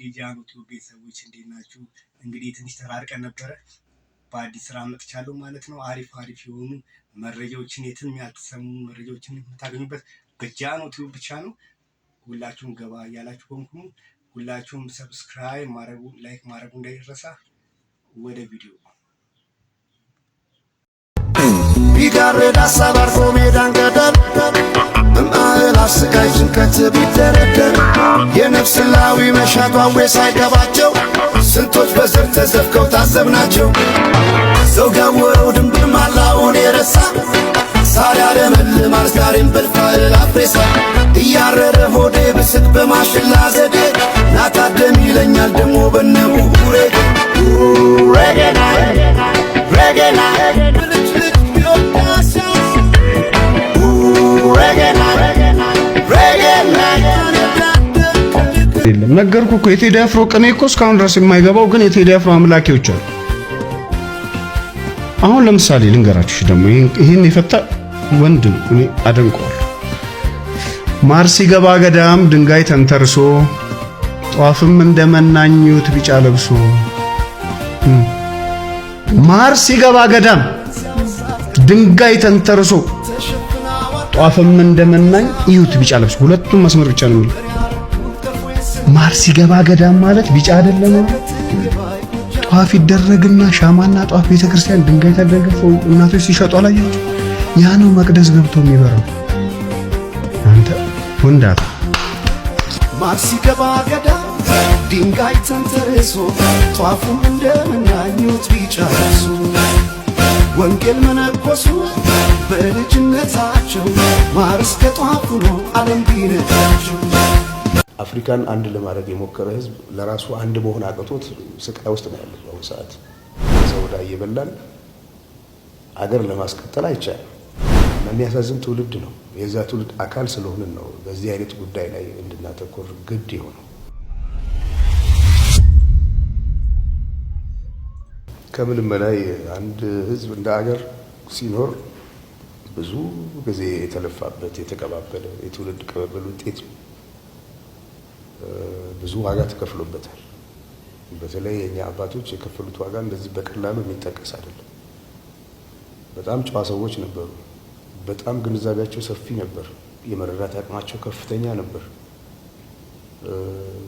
የጃኖ ቲዩብ ቤተሰቦች እንዴት ናችሁ? እንግዲህ ትንሽ ተራርቀን ነበረ። በአዲስ ስራ መጥቻለሁ ማለት ነው። አሪፍ የሆኑ መረጃዎችን የትም ያልተሰሙ መረጃዎችን የምታገኙበት በጃኖ ቲዩብ ብቻ ነው። ሁላችሁም ገባ እያላችሁ በሙሉ ሁላችሁም ሰብስክራይብ ማድረጉ ላይክ ማድረጉ እንዳይረሳ። ወደ ቪዲዮ ቢጋረድ ሀሳብ አርፎ ሜዳን ገደል በማዕል አስቃይ ጭንቀት ቢደረደር የነፍስላዊ መሻቷ ሳይገባቸው ስንቶች በዘር ተዘፍቀው ታዘብናቸው። ሰው ጋወረው ድንብር ማላውን የረሳ ሳር ያለመልማል ዛሬም በልፋል አፍሬሳ እያረረ ሆዴ ብስቅ በማሽላ ዘዴ ናታደም ይለኛል ደሞ በነቡ ሬጌና ሬጌና ነገርኩ እኮ የቴዲ አፍሮ ቅኔ እኮ እስካሁን ድረስ የማይገባው ግን የቴዲ አፍሮ አምላኪዎች አሉ። አሁን ለምሳሌ ልንገራችሁ ደግሞ ይሄን የፈታ ወንድ እኔ አደንቀዋለሁ። ማር ሲገባ ገዳም ድንጋይ ተንተርሶ ጧፍም እንደመናኙት ቢጫ ለብሶ ማር ሲገባ ገዳም ድንጋይ ተንተርሶ ጧፍም እንደመናኝ እዩት ቢጫ ለብሶ ሁለቱም መስመር ብቻ ነው የሚለው። ማር ሲገባ ገዳም ማለት ቢጫ አይደለም። ጧፍ ይደረግና ሻማና ጧፍ ቤተክርስቲያን ድንጋይ ተደገፈ እናቶች ሲሸጡ አላያችሁ? ያ ነው መቅደስ ገብቶ የሚበራው። አንተ ወንዳት ማር ሲገባ ገዳም ድንጋይ ተንተርሶ ጧፉም እንደመናኙት ቢጫ ለብሶ ወንጌል መነኮሱ በልጅነታቸው ማር እስከ ጧፉ ነው ዓለም ቢነታቸው። አፍሪካን አንድ ለማድረግ የሞከረ ህዝብ ለራሱ አንድ መሆን አቅቶት ስቃይ ውስጥ ነው ያለው። በአሁኑ ሰዓት ሰውዳ እየበላን አገር ለማስቀጠል አይቻልም። የሚያሳዝን ትውልድ ነው። የዛ ትውልድ አካል ስለሆንን ነው በዚህ አይነት ጉዳይ ላይ እንድናተኮር ግድ ይሆነው። ከምንም በላይ አንድ ህዝብ እንደ አገር ሲኖር ብዙ ጊዜ የተለፋበት የተቀባበለ የትውልድ ቅብብል ውጤት ብዙ ዋጋ ተከፍሎበታል። በተለይ የኛ አባቶች የከፈሉት ዋጋ እንደዚህ በቀላሉ የሚጠቀስ አይደለም። በጣም ጨዋ ሰዎች ነበሩ። በጣም ግንዛቤያቸው ሰፊ ነበር። የመረዳት አቅማቸው ከፍተኛ ነበር።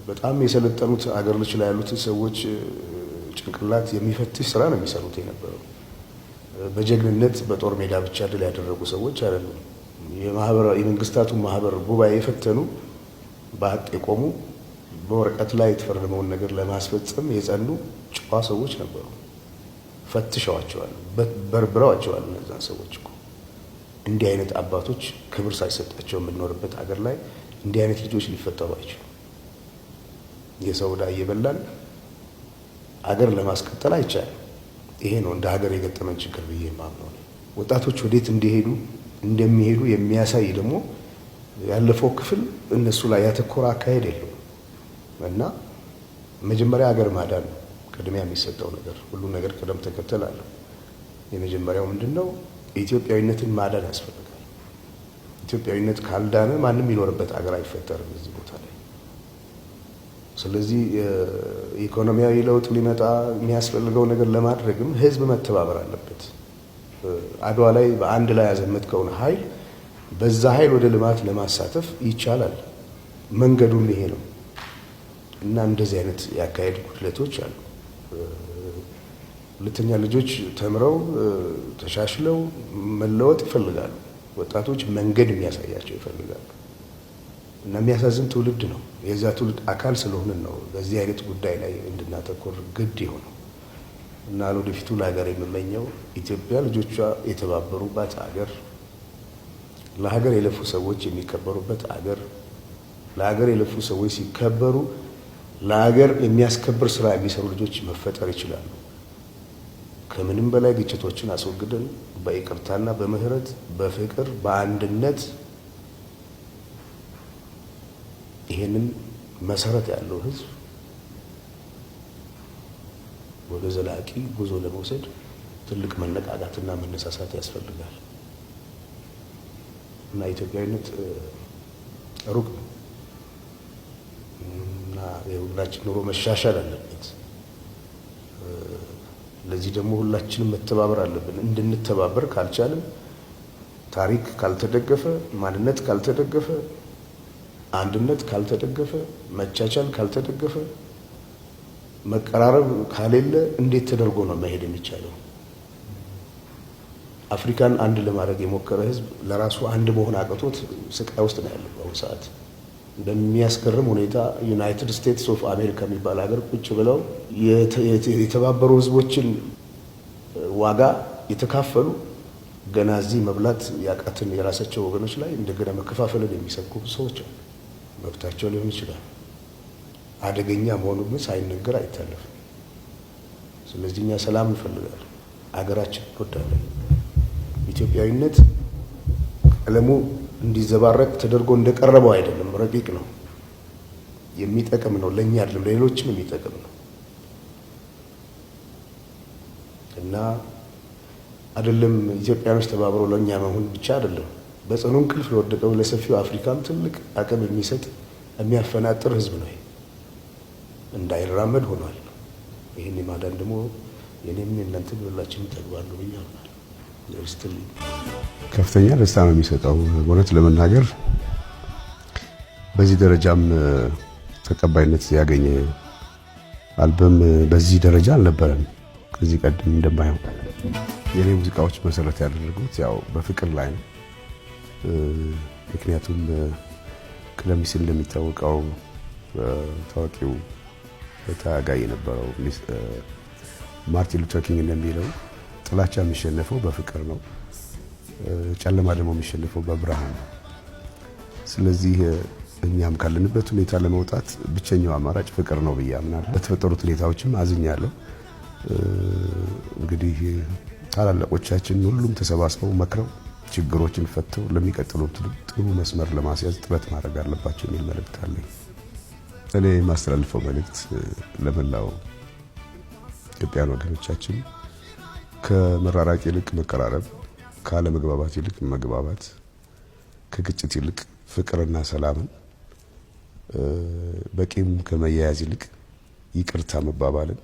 በጣም የሰለጠኑት አገር ልጅ ላይ ያሉት ሰዎች ጭንቅላት የሚፈትሽ ስራ ነው የሚሰሩት የነበረው። በጀግንነት በጦር ሜዳ ብቻ ድል ያደረጉ ሰዎች አይደሉም። የመንግስታቱ ማህበር ጉባኤ የፈተኑ በሀቅ የቆሙ በወረቀት ላይ የተፈረመውን ነገር ለማስፈጸም የጸኑ ጨዋ ሰዎች ነበሩ። ፈትሸዋቸዋል፣ በርብረዋቸዋል። እነዛን ሰዎች እኮ እንዲህ አይነት አባቶች ክብር ሳይሰጣቸው የምንኖርበት አገር ላይ እንዲህ አይነት ልጆች ሊፈጠሩ አይችሉም። የሰው ዕዳ እየበላን አገር ለማስቀጠል አይቻልም። ይሄ ነው እንደ ሀገር የገጠመን ችግር ብዬ የማምነው። ወጣቶች ወዴት እንደሚሄዱ የሚያሳይ ደግሞ ያለፈው ክፍል እነሱ ላይ ያተኮረ አካሄድ የለውም እና መጀመሪያ ሀገር ማዳን ነው ቅድሚያ የሚሰጠው ነገር። ሁሉ ነገር ቅደም ተከተል አለው። የመጀመሪያው ምንድነው? ኢትዮጵያዊነትን ማዳን ያስፈልጋል። ኢትዮጵያዊነት ካልዳነ ማንም ይኖርበት ሀገር አይፈጠርም እዚህ ቦታ ላይ። ስለዚህ ኢኮኖሚያዊ ለውጥ ሊመጣ የሚያስፈልገው ነገር ለማድረግም ህዝብ መተባበር አለበት። አድዋ ላይ በአንድ ላይ ያዘመትከውን ኃይል በዛ ኃይል ወደ ልማት ለማሳተፍ ይቻላል። መንገዱም ይሄ ነው እና እንደዚህ አይነት ያካሄድ ጉድለቶች አሉ። ሁለተኛ ልጆች ተምረው ተሻሽለው መለወጥ ይፈልጋሉ። ወጣቶች መንገድ የሚያሳያቸው ይፈልጋሉ እና የሚያሳዝን ትውልድ ነው። የዛ ትውልድ አካል ስለሆንን ነው በዚህ አይነት ጉዳይ ላይ እንድናተኮር ግድ ይሆነው እና ለወደፊቱ ለሀገር የምመኘው ኢትዮጵያ ልጆቿ የተባበሩባት ሀገር፣ ለሀገር የለፉ ሰዎች የሚከበሩበት ሀገር፣ ለሀገር የለፉ ሰዎች ሲከበሩ ለሀገር የሚያስከብር ስራ የሚሰሩ ልጆች መፈጠር ይችላሉ። ከምንም በላይ ግጭቶችን አስወግደን በይቅርታና በምህረት በፍቅር በአንድነት ይሄንን መሰረት ያለው ህዝብ ወደ ዘላቂ ጉዞ ለመውሰድ ትልቅ መነቃቃትና መነሳሳት ያስፈልጋል እና ኢትዮጵያዊነት ሩቅ እና የሁላችን ኑሮ መሻሻል አለበት። ለዚህ ደግሞ ሁላችንም መተባበር አለብን። እንድንተባበር ካልቻልን ታሪክ ካልተደገፈ፣ ማንነት ካልተደገፈ፣ አንድነት ካልተደገፈ፣ መቻቻል ካልተደገፈ፣ መቀራረብ ካሌለ እንዴት ተደርጎ ነው መሄድ የሚቻለው? አፍሪካን አንድ ለማድረግ የሞከረ ህዝብ ለራሱ አንድ መሆን አቅቶት ስቃይ ውስጥ ነው ያለው በአሁኑ ሰዓት። በሚያስገርም ሁኔታ ዩናይትድ ስቴትስ ኦፍ አሜሪካ የሚባል ሀገር ቁጭ ብለው የተባበሩ ህዝቦችን ዋጋ የተካፈሉ ገና እዚህ መብላት ያቃትን የራሳቸው ወገኖች ላይ እንደገና መከፋፈልን የሚሰብኩ ሰዎች አሉ። መብታቸው ሊሆን ይችላል። አደገኛ መሆኑ ግን ሳይነገር አይታለፍም። ስለዚህ እኛ ሰላም እንፈልጋለን፣ አገራችን እንወዳለን። ኢትዮጵያዊነት ቀለሙ እንዲዘባረቅ ተደርጎ እንደቀረበው አይደለም፣ ረቂቅ ነው፣ የሚጠቅም ነው። ለኛ አይደለም ለሌሎችም የሚጠቅም ነው እና አይደለም ኢትዮጵያኖች ተባብረው ለኛ መሆን ብቻ አይደለም፣ በጽኑ እንቅልፍ ለወደቀው ለሰፊው አፍሪካም ትልቅ አቅም የሚሰጥ የሚያፈናጥር ህዝብ ነው። እንዳይራመድ ሆኗል። ይህን የማዳን ደግሞ የኔም የእናንተም ሁላችንም ተግባር ነው ብያለሁ። ከፍተኛ ደስታ ነው የሚሰጠው። እውነት ለመናገር በዚህ ደረጃም ተቀባይነት ያገኘ አልበም በዚህ ደረጃ አልነበረም ከዚህ ቀደም እንደማየው። የኔ ሙዚቃዎች መሰረት ያደረጉት ያው በፍቅር ላይ ነው። ምክንያቱም ቀደም ሲል እንደሚታወቀው ታዋቂው ታጋይ የነበረው ማርቲን ሉተር ኪንግ እንደሚለው ጥላቻ የሚሸነፈው በፍቅር ነው፣ ጨለማ ደግሞ የሚሸነፈው በብርሃን ነው። ስለዚህ እኛም ካለንበት ሁኔታ ለመውጣት ብቸኛው አማራጭ ፍቅር ነው ብዬ አምናለሁ። በተፈጠሩት ሁኔታዎችም አዝኛለሁ። እንግዲህ ታላላቆቻችን ሁሉም ተሰባስበው መክረው ችግሮችን ፈተው ለሚቀጥሉት ጥሩ መስመር ለማስያዝ ጥረት ማድረግ አለባቸው የሚል መልእክት አለኝ። እኔ የማስተላልፈው መልእክት ለመላው ኢትዮጵያውያን ወገኖቻችን ከመራራቅ ይልቅ መቀራረብ፣ ካለመግባባት ይልቅ መግባባት፣ ከግጭት ይልቅ ፍቅርና ሰላምን፣ በቂም ከመያያዝ ይልቅ ይቅርታ መባባልን